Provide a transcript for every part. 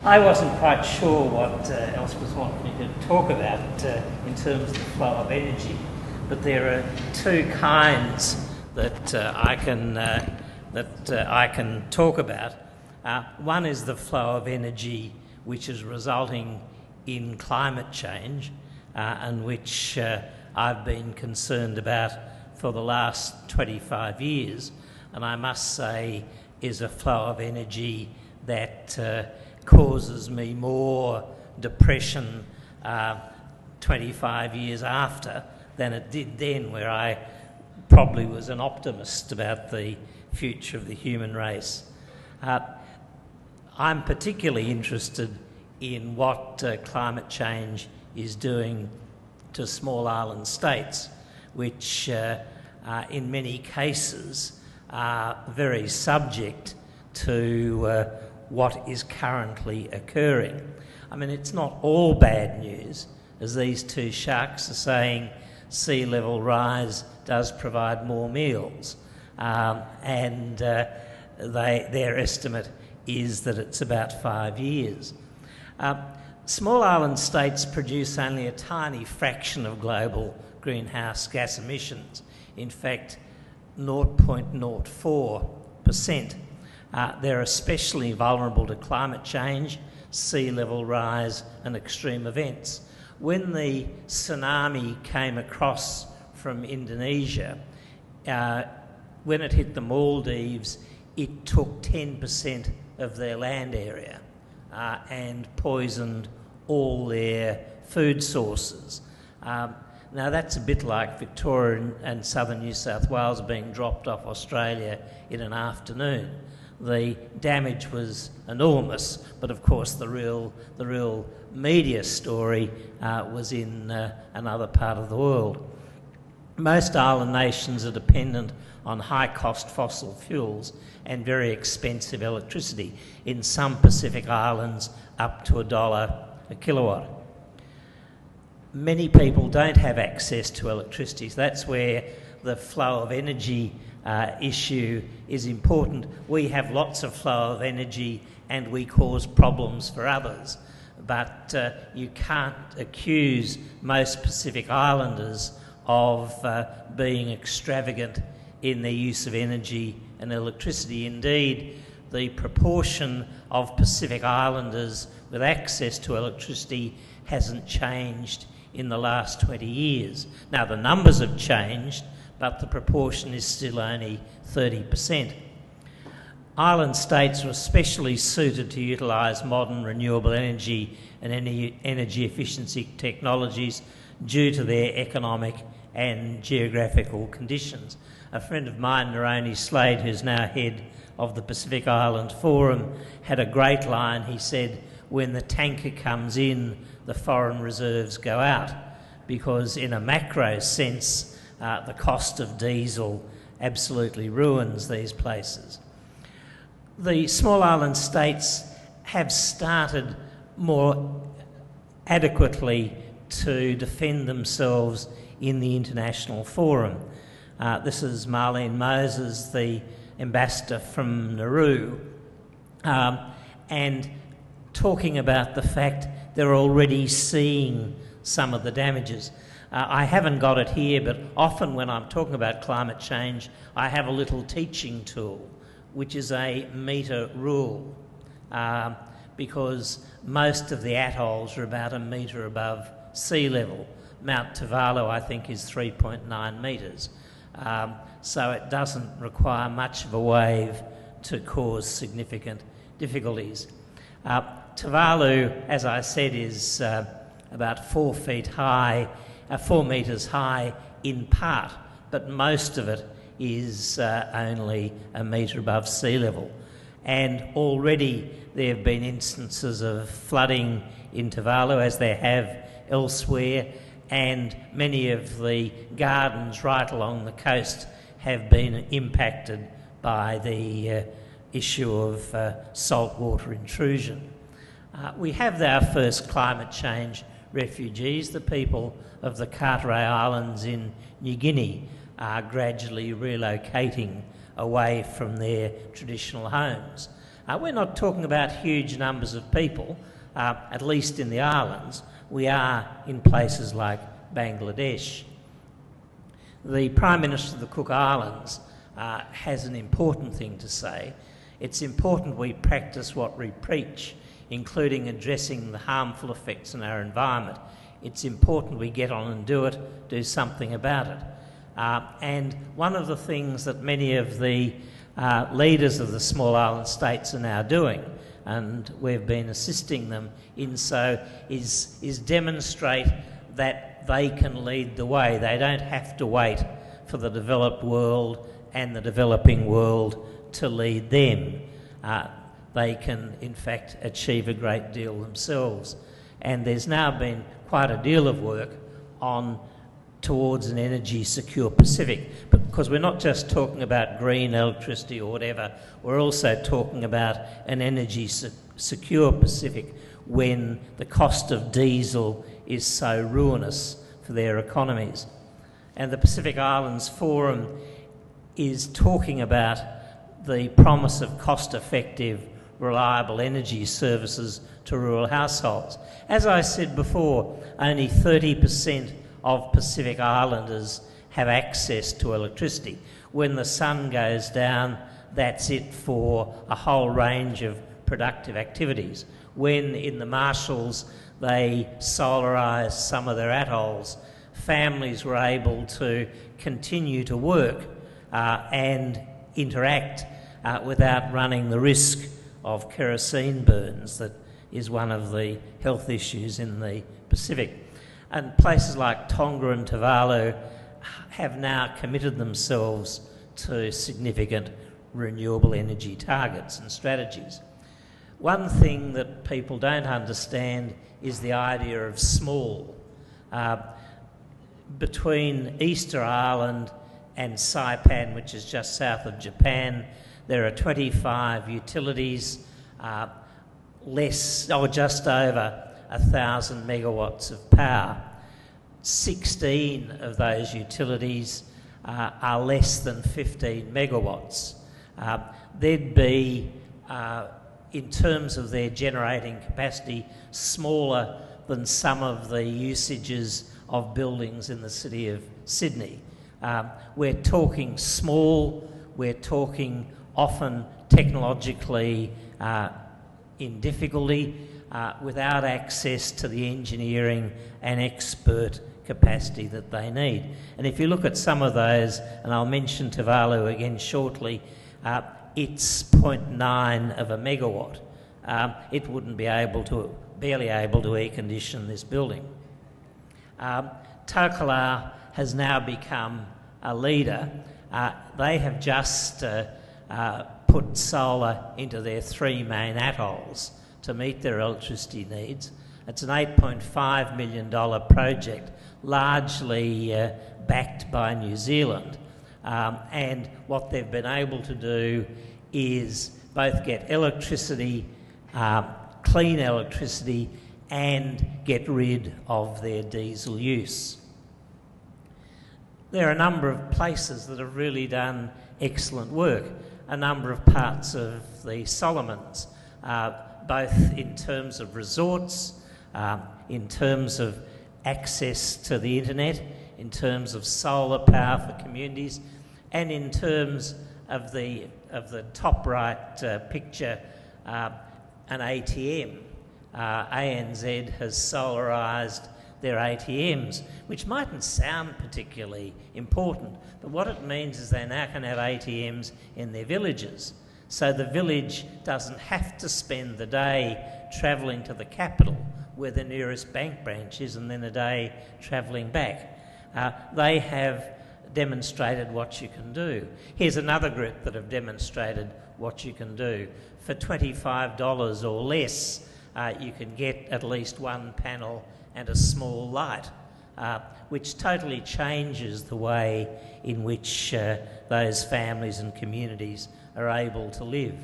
I wasn't quite sure what Elspeth wanted me to talk about in terms of the flow of energy, but there are two kinds that I can talk about. One is the flow of energy which is resulting in climate change and which I've been concerned about for the last 25 years, and I must say is a flow of energy that causes me more depression 25 years after than it did then, where I probably was an optimist about the future of the human race. I'm particularly interested in what climate change is doing to small island states, which in many cases are very subject to what is currently occurring. I mean, it's not all bad news, as these two sharks are saying sea level rise does provide more meals, and their estimate is that it's about 5 years. Small island states produce only a tiny fraction of global greenhouse gas emissions, in fact 0.04%. They're especially vulnerable to climate change, sea level rise and extreme events. When the tsunami came across from Indonesia, when it hit the Maldives, it took 10% of their land area and poisoned all their food sources. Now that's a bit like Victoria and southern New South Wales being dropped off Australia in an afternoon. The damage was enormous, but of course the real media story was in another part of the world. Most island nations are dependent on high-cost fossil fuels and very expensive electricity, in some Pacific islands up to $1 a kilowatt. Many people don't have access to electricity, so that's where the flow of energy issue is important. We have lots of flow of energy and we cause problems for others, but you can't accuse most Pacific Islanders of being extravagant in their use of energy and electricity. Indeed, the proportion of Pacific Islanders with access to electricity hasn't changed in the last 20 years. Now, the numbers have changed, but the proportion is still only 30%. Island states are especially suited to utilise modern renewable energy and energy efficiency technologies due to their economic and geographical conditions. A friend of mine, Naroni Slade, who's now head of the Pacific Island Forum, had a great line. He said, when the tanker comes in, the foreign reserves go out, because in a macro sense, the cost of diesel absolutely ruins these places. The small island states have started more adequately to defend themselves in the international forum. This is Marlene Moses, the ambassador from Nauru, and talking about the fact they're already seeing some of the damages. I haven't got it here, but often when I'm talking about climate change, I have a little teaching tool, which is a metre rule, because most of the atolls are about a metre above sea level. Mount Tuvalu, I think, is 3.9 metres. So it doesn't require much of a wave to cause significant difficulties. Tuvalu, as I said, is about 4 metres high in part, but most of it is only a metre above sea level. And already there have been instances of flooding in Tuvalu, as there have elsewhere, and many of the gardens right along the coast have been impacted by the issue of saltwater intrusion. We have our first climate change refugees. The people of the Carteret Islands in New Guinea are gradually relocating away from their traditional homes. We're not talking about huge numbers of people, at least in the islands. We are in places like Bangladesh. The Prime Minister of the Cook Islands has an important thing to say. It's important we practice what we preach, including addressing the harmful effects on our environment. It's important we get on and do it, do something about it. And one of the things that many of the leaders of the small island states are now doing, and we've been assisting them in so, is demonstrate that they can lead the way. They don't have to wait for the developed world and the developing world to lead them. They can, in fact, achieve a great deal themselves. And there's now been quite a deal of work towards an energy secure Pacific, because we're not just talking about green electricity or whatever, we're also talking about an energy secure Pacific when the cost of diesel is so ruinous for their economies. And the Pacific Islands Forum is talking about the promise of cost-effective, reliable energy services to rural households. As I said before, only 30% of Pacific Islanders have access to electricity. When the sun goes down, that's it for a whole range of productive activities. When in the Marshalls they solarised some of their atolls, families were able to continue to work and interact without running the risk of kerosene burns that is one of the health issues in the Pacific. And places like Tonga and Tuvalu have now committed themselves to significant renewable energy targets and strategies. One thing that people don't understand is the idea of small. Between Easter Island and Saipan, which is just south of Japan, there are 25 utilities, just over 1,000 megawatts of power. 16 of those utilities are less than 15 megawatts. They'd be, in terms of their generating capacity, smaller than some of the usages of buildings in the city of Sydney. We're talking small, we're talking often technologically in difficulty, without access to the engineering and expert capacity that they need. And if you look at some of those, and I'll mention Tuvalu again shortly, it's 0.9 of a megawatt. It wouldn't be barely able to air condition this building. Tokelau has now become a leader. They have just put solar into their 3 main atolls to meet their electricity needs. It's an $8.5 million project, largely backed by New Zealand. And what they've been able to do is both get electricity, clean electricity, and get rid of their diesel use. There are a number of places that have really done excellent work. A number of parts of the Solomons, both in terms of resorts, in terms of access to the internet, in terms of solar power for communities, and in terms of the top right picture, an ATM. ANZ has solarised their ATMs, which mightn't sound particularly important, but what it means is they now can have ATMs in their villages. So the village doesn't have to spend the day travelling to the capital where the nearest bank branch is and then a day travelling back. They have demonstrated what you can do. Here's another group that have demonstrated what you can do. For $25 or less, you can get at least one panel and a small light, which totally changes the way in which those families and communities are able to live.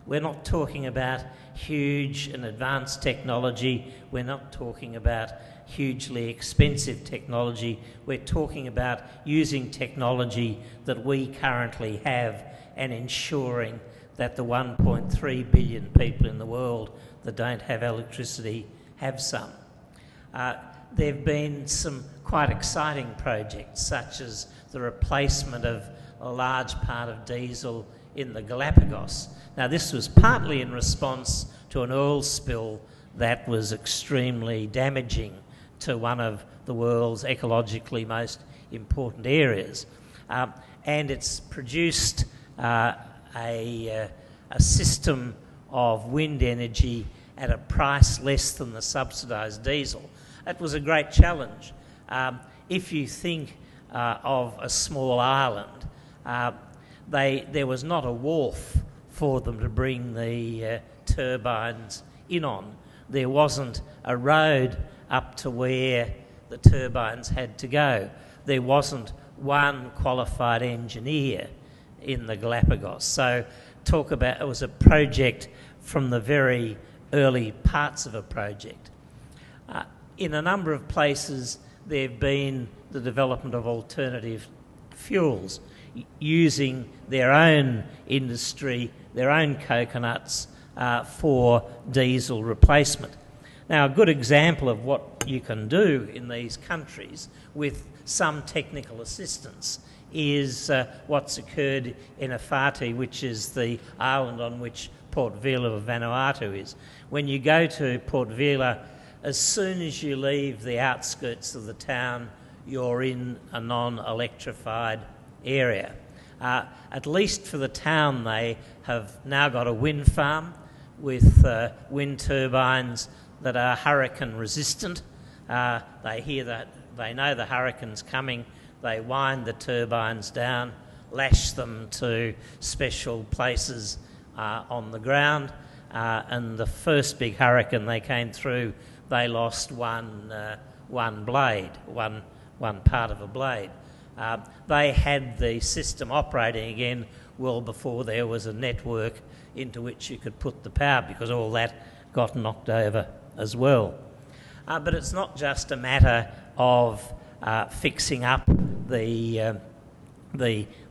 We're not talking about huge and advanced technology. We're not talking about hugely expensive technology. We're talking about using technology that we currently have and ensuring that the 1.3 billion people in the world that don't have electricity have some. There have been some quite exciting projects, such as the replacement of a large part of diesel in the Galapagos. Now, this was partly in response to an oil spill that was extremely damaging to one of the world's ecologically most important areas. And it's produced a system of wind energy at a price less than the subsidised diesel. It was a great challenge. If you think of a small island, there was not a wharf for them to bring the turbines in on. There wasn't a road up to where the turbines had to go. There wasn't one qualified engineer in the Galapagos. So it was a project from the very early parts of a project. In a number of places, there have been the development of alternative fuels using their own industry, their own coconuts for diesel replacement. Now, a good example of what you can do in these countries with some technical assistance is what's occurred in Afati, which is the island on which Port Vila of Vanuatu is. When you go to Port Vila, as soon as you leave the outskirts of the town, you're in a non-electrified area. At least for the town, they have now got a wind farm with wind turbines that are hurricane resistant. They know the hurricane's coming. They wind the turbines down, lash them to special places on the ground, and the first big hurricane they came through, they lost one blade, one part of a blade. They had the system operating again well before there was a network into which you could put the power, because all that got knocked over as well. But it's not just a matter of fixing up the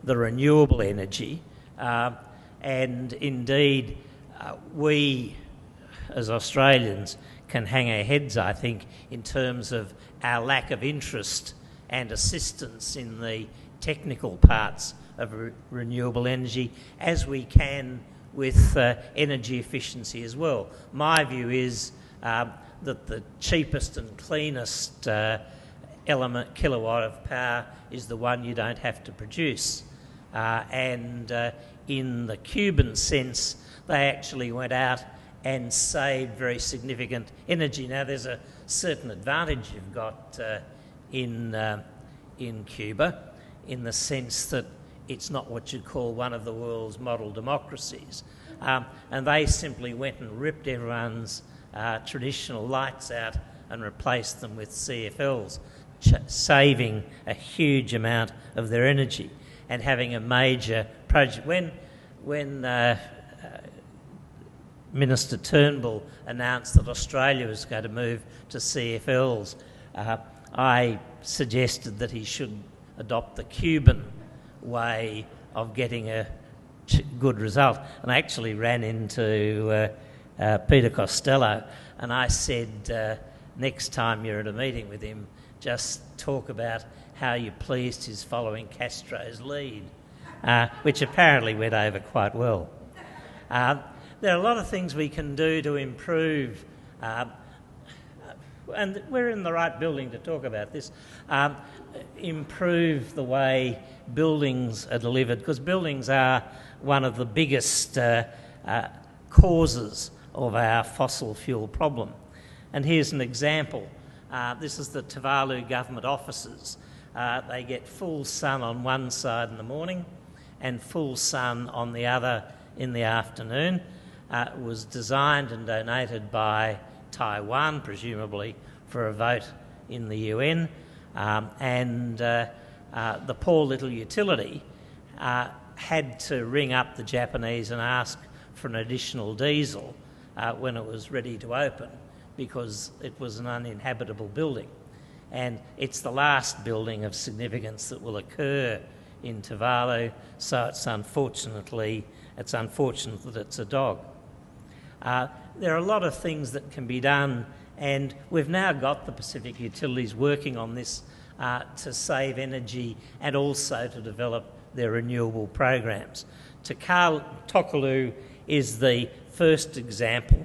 renewable energy, and indeed we as Australians can hang our heads, I think, in terms of our lack of interest and assistance in the technical parts of renewable energy, as we can with energy efficiency as well. My view is that the cheapest and cleanest kilowatt of power is the one you don't have to produce. And in the Cuban sense, they actually went out and saved very significant energy. Now, there's a certain advantage you've got in Cuba, in the sense that it's not what you'd call one of the world's model democracies. And they simply went and ripped everyone's traditional lights out and replaced them with CFLs, saving a huge amount of their energy and having a major project. When Minister Turnbull announced that Australia was going to move to CFLs, I suggested that he should adopt the Cuban way of getting a good result. And I actually ran into Peter Costello, and I said, next time you're at a meeting with him, just talk about how you're pleased he's following Castro's lead, which apparently went over quite well. There are a lot of things we can do to improve, and we're in the right building to talk about this, improve the way buildings are delivered, because buildings are one of the biggest causes of our fossil fuel problem. And here's an example. This is the Tuvalu government offices. They get full sun on one side in the morning and full sun on the other in the afternoon. It was designed and donated by Taiwan, presumably for a vote in the UN, and the poor little utility had to ring up the Japanese and ask for an additional diesel when it was ready to open, because it was an uninhabitable building. And it's the last building of significance that will occur in Tuvalu, so it's unfortunately It's unfortunate that it's a dog. There are a lot of things that can be done, and we've now got the Pacific Utilities working on this to save energy and also to develop their renewable programs. Tokelau is the first example.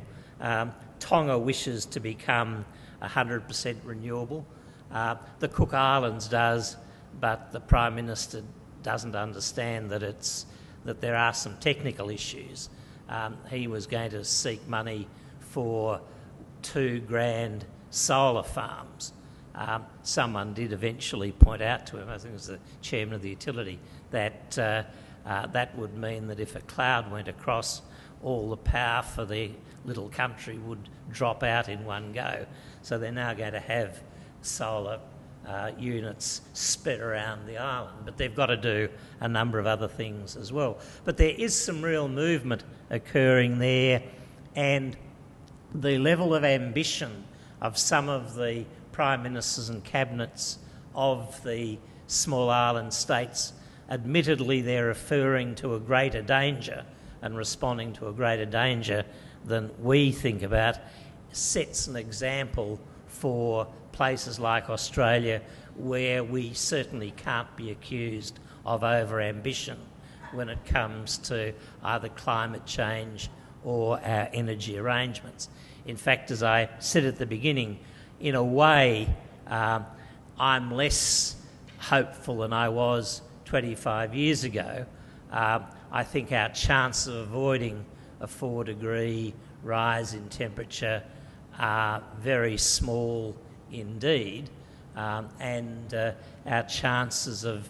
Tonga wishes to become 100% renewable. The Cook Islands does, but the Prime Minister doesn't understand that there are some technical issues. He was going to seek money for 2 grand solar farms. Someone did eventually point out to him, I think it was the chairman of the utility, that that would mean that if a cloud went across, all the power for the little country would drop out in one go. So they're now going to have solar units spread around the island, but they've got to do a number of other things as well. But there is some real movement occurring there, and the level of ambition of some of the prime ministers and cabinets of the small island states, admittedly they're referring to a greater danger and responding to a greater danger than we think about, sets an example for places like Australia, where we certainly can't be accused of over-ambition when it comes to either climate change or our energy arrangements. In fact, as I said at the beginning, in a way, I'm less hopeful than I was 25 years ago. I think our chance of avoiding a 4-degree rise in temperature are very small indeed, and our chances of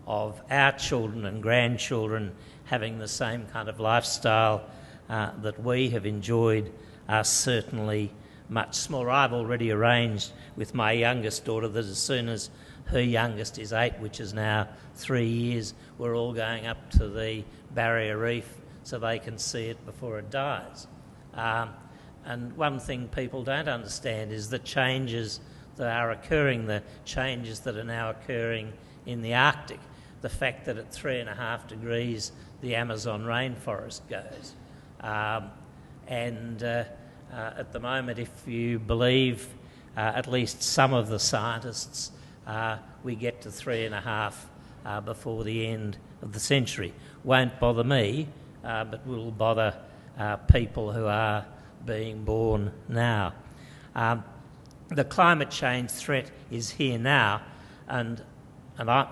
our children and grandchildren having the same kind of lifestyle that we have enjoyed are certainly much smaller. I've already arranged with my youngest daughter that as soon as her youngest is 8, which is now 3 years, we're all going up to the barrier reef so they can see it before it dies. And one thing people don't understand is the changes that are occurring, the changes that are now occurring in the Arctic. The fact that at 3.5 degrees the Amazon rainforest goes. At the moment, if you believe at least some of the scientists, we get to 3.5 before the end of the century. Won't bother me, but will bother people who are being born now. The climate change threat is here now, and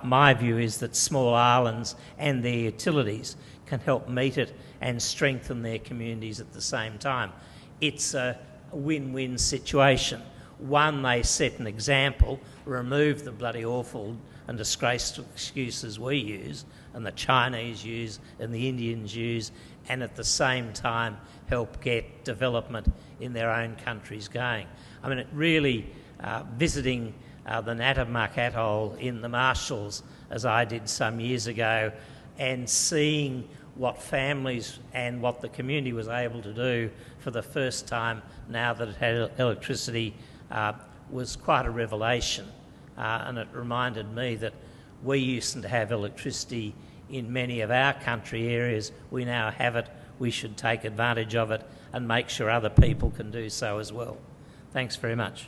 my view is that small islands and their utilities can help meet it and strengthen their communities at the same time. It's a win-win situation. One, they set an example, remove the bloody awful and disgraceful excuses we use, and the Chinese use, and the Indians use, and at the same time help get development in their own countries going. I mean, it really, visiting the Natamuck Atoll in the Marshalls, as I did some years ago, and seeing what families and what the community was able to do for the first time now that it had electricity was quite a revelation. And it reminded me that we used to have electricity in many of our country areas. We now have it. We should take advantage of it and make sure other people can do so as well. Thanks very much.